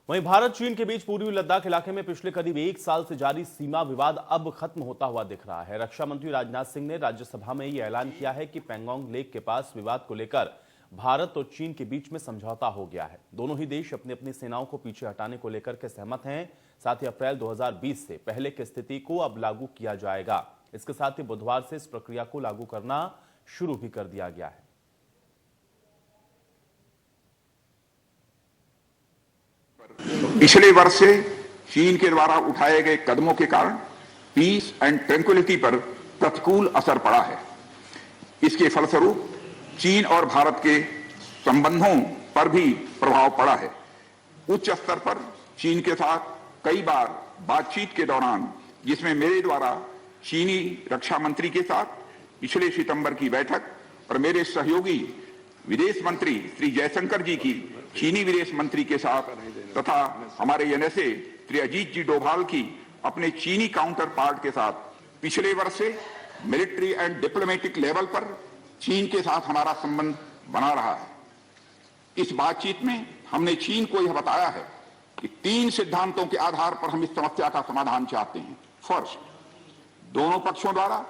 वहीं भारत चीन के बीच पूर्वी लद्दाख इलाके में पिछले करीब एक साल से जारी सीमा विवाद अब खत्म होता हुआ दिख रहा है। रक्षा मंत्री राजनाथ सिंह ने राज्यसभा में यह ऐलान किया है कि पैंगोंग लेक के पास विवाद को लेकर भारत और चीन के बीच में समझौता हो गया है। दोनों ही देश अपनी अपनी सेनाओं को पीछे हटाने को लेकर के सहमत हैं। साथ ही अप्रैल 2020 से पहले की स्थिति को अब लागू किया जाएगा। इसके साथ ही बुधवार से इस प्रक्रिया को लागू करना शुरू भी कर दिया गया है। पिछले वर्ष से चीन के द्वारा उठाए गए कदमों के कारण पीस एंड ट्रैंक्विलिटी पर प्रतिकूल असर पड़ा है। इसके फलस्वरूप चीन और भारत के संबंधों पर भी प्रभाव पड़ा है। उच्च स्तर पर चीन के साथ कई बार बातचीत के दौरान, जिसमें मेरे द्वारा चीनी रक्षा मंत्री के साथ पिछले सितंबर की बैठक और मेरे सहयोगी विदेश मंत्री श्री जयशंकर जी की चीनी विदेश मंत्री के साथ तथा हमारे एनएसए श्री अजीत जी डोभाल की अपने चीनी काउंटर पार्ट के साथ पिछले वर्ष से मिलिट्री एंड डिप्लोमेटिक लेवल पर चीन के साथ हमारा संबंध बना रहा है। इस बातचीत में हमने चीन को यह बताया है कि 3 सिद्धांतों के आधार पर हम इस समस्या का समाधान चाहते हैं। फर्स्ट, दोनों पक्षों द्वारा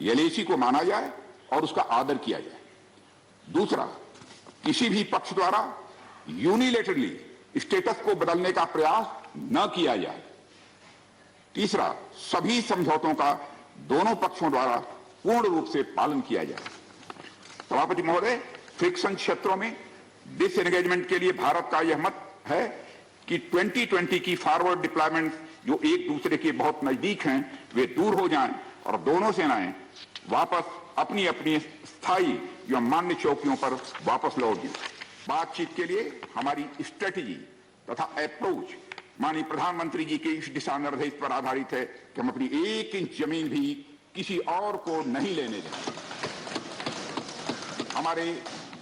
एलएसी को माना जाए और उसका आदर किया जाए। दूसरा, किसी भी पक्ष द्वारा यूनिलेटरली स्टेटस को बदलने का प्रयास न किया जाए। तीसरा, सभी समझौतों का दोनों पक्षों द्वारा पूर्ण रूप से पालन किया जाए। सभापति महोदय, फ्रिक्शन क्षेत्रों में डिसएंगेजमेंट के लिए भारत का यह मत है कि 2020 की फॉरवर्ड डिप्लॉयमेंट जो एक दूसरे के बहुत नजदीक हैं, वे दूर हो जाएं और दोनों सेनाएं वापस अपनी अपनी स्थायी या मान्य चौकियों पर वापस लौट जाएं। बातचीत के लिए हमारी स्ट्रेटेजी तथा अप्रोच माननीय प्रधानमंत्री जी के इस दिशा निर्देश पर आधारित है कि हम अपनी 1 इंच जमीन भी किसी और को नहीं लेने देंगे। हमारे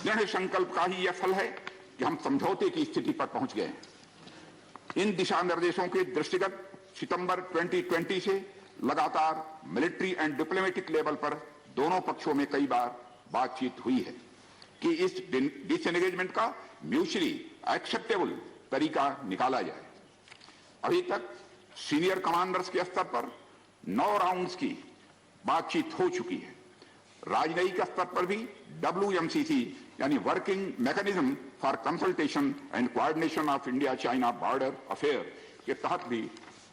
दृढ़ संकल्प का ही यह फल है कि हम समझौते की स्थिति पर पहुंच गए हैं। इन दिशा निर्देशों के दृष्टिगत सितंबर 2020 से लगातार मिलिट्री एंड डिप्लोमेटिक लेवल पर दोनों पक्षों में कई बार बातचीत हुई है कि इस डिसएंगेजमेंट का म्यूचुअली एक्सेप्टेबल तरीका निकाला जाए। अभी तक सीनियर कमांडर्स के स्तर पर 9 राउंड्स की बातचीत हो चुकी है। राजनयिक स्तर पर भी WMCC यानी working mechanism for consultation and coordination of India China border affair के तहत भी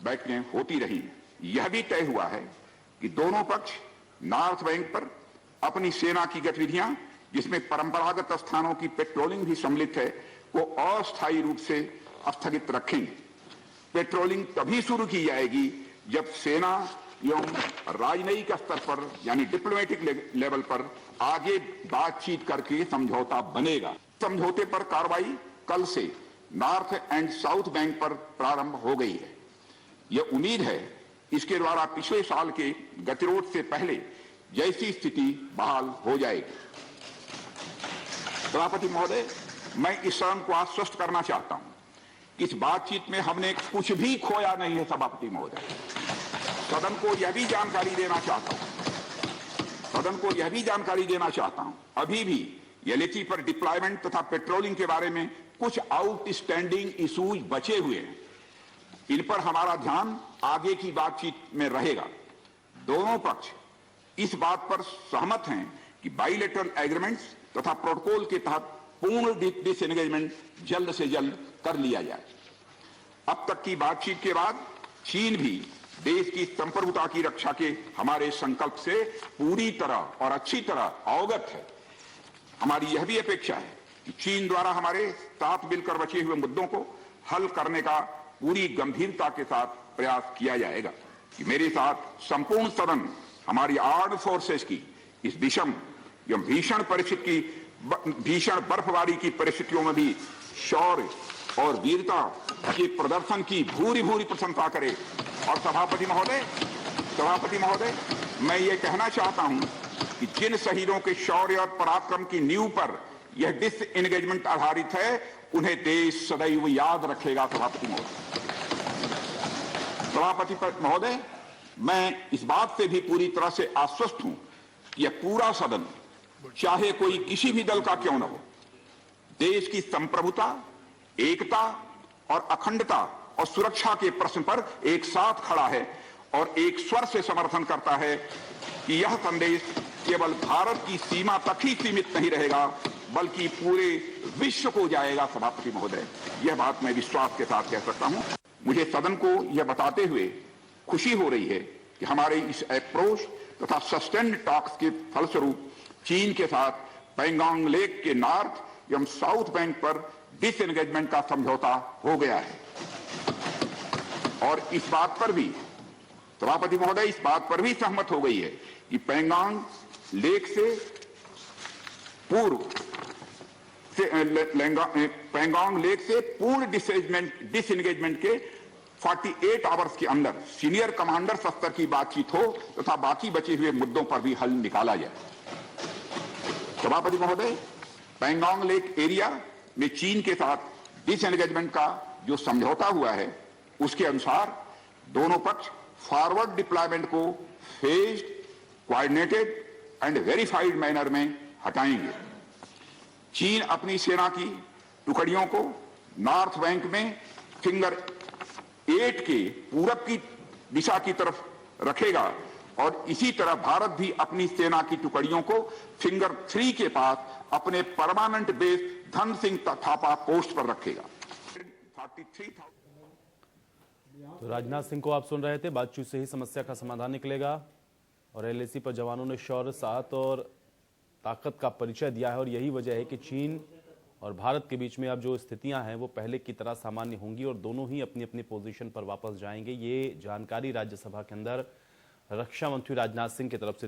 बैठकें होती रही। यह भी तय हुआ है कि दोनों पक्ष नॉर्थ बैंक पर अपनी सेना की गतिविधियां, जिसमें परंपरागत स्थानों की पेट्रोलिंग भी सम्मिलित है, को अस्थायी रूप से स्थगित रखेंगे। पेट्रोलिंग तभी शुरू की जाएगी जब सेना एवं राजनयिक स्तर पर यानी डिप्लोमेटिक लेवल पर आगे बातचीत करके समझौता बनेगा। समझौते पर कार्रवाई कल से नॉर्थ एंड साउथ बैंक पर प्रारंभ हो गई है। यह उम्मीद है इसके द्वारा पिछले साल के गतिरोध से पहले जैसी स्थिति बहाल हो जाएगी। सभापति महोदय, मैं इस सदन को आश्वस्त करना चाहता हूं कि इस बातचीत में हमने कुछ भी खोया नहीं है। सभापति महोदय, सदन को यह भी जानकारी देना चाहता हूं अभी भी एलएसी पर डिप्लॉयमेंट तथा पेट्रोलिंग के बारे में कुछ आउटस्टैंडिंग इश्यूज बचे हुए हैं। इन पर हमारा ध्यान आगे की बातचीत में रहेगा। दोनों पक्ष इस बात पर सहमत हैं कि बाइलेटरल एग्रीमेंट्स तथा प्रोटोकॉल के तहत पूर्ण डिसएंगेजमेंट जल्द से जल्द कर लिया जाए। अब तक की बातचीत के बाद चीन भी देश की संप्रभुता की रक्षा के हमारे संकल्प से पूरी तरह और अच्छी तरह अवगत है। हमारी यह भी अपेक्षा है कि चीन द्वारा हमारे साथ मिलकर बचे हुए मुद्दों को हल करने का पूरी गंभीरता के साथ प्रयास किया जाएगा। कि मेरे साथ संपूर्ण सदन हमारी आर्म्ड फोर्सेस की इस विषम एवं भीषण बर्फबारी की परिस्थितियों में भी शौर्य और वीरता के प्रदर्शन की भूरी भूरी प्रशंसा करे। और सभापति महोदय, मैं ये कहना चाहता हूं कि जिन शहीदों के शौर्य और पराक्रम की नींव पर यह डिसएंगेजमेंट आधारित है, उन्हें देश सदैव याद रखेगा। सभापति महोदय, मैं इस बात से भी पूरी तरह से आश्वस्त हूं कि यह पूरा सदन, चाहे कोई किसी भी दल का क्यों न हो, देश की संप्रभुता, एकता और अखंडता और सुरक्षा के प्रश्न पर एक साथ खड़ा है और एक स्वर से समर्थन करता है कि यह संदेश केवल भारत की सीमा तक ही सीमित नहीं रहेगा बल्कि पूरे विश्व को जाएगा। सभापति महोदय, यह बात मैं विश्वास के साथ कह सकता हूं। मुझे सदन को यह बताते हुए खुशी हो रही है कि हमारे इस अप्रोच तथा सस्टेन्ड टॉक्स के फलस्वरूप चीन के साथ पैंगोंग लेक के नॉर्थ एवं साउथ बैंक पर डिसएंगेजमेंट का समझौता हो गया है। और इस बात पर भी सभापति महोदय इस बात पर भी सहमत हो गई है कि पैंगोंग लेक से पूर्व पैंगोंग लेक से पूर्ण डिसएंगेजमेंट के 48 आवर्स के अंदर सीनियर कमांडर स्तर की बातचीत हो तथा बाकी बचे हुए मुद्दों पर भी हल निकाला जाए। सभापति महोदय, पैंगोंग लेक एरिया में चीन के साथ डिसएंगेजमेंट का जो समझौता हुआ है उसके अनुसार दोनों पक्ष फॉरवर्ड डिप्लॉयमेंट को phased, coordinated and verified manner में हटाएंगे। चीन अपनी सेना की टुकड़ियों को नॉर्थ बैंक में फिंगर 8 के पूरब की दिशा की तरफ रखेगा और इसी तरह भारत भी अपनी सेना की टुकड़ियों को फिंगर 3 के पास अपने permanent base Dhan Singh Thapa post पर रखेगा। तो राजनाथ सिंह को आप सुन रहे थे। बातचीत से ही समस्या का समाधान निकलेगा और एलएसी पर जवानों ने शौर्य, साहस और ताकत का परिचय दिया है और यही वजह है कि चीन और भारत के बीच में अब जो स्थितियां हैं वो पहले की तरह सामान्य होंगी और दोनों ही अपनी अपनी पोजीशन पर वापस जाएंगे। ये जानकारी राज्यसभा के अंदर रक्षा मंत्री राजनाथ सिंह की तरफ से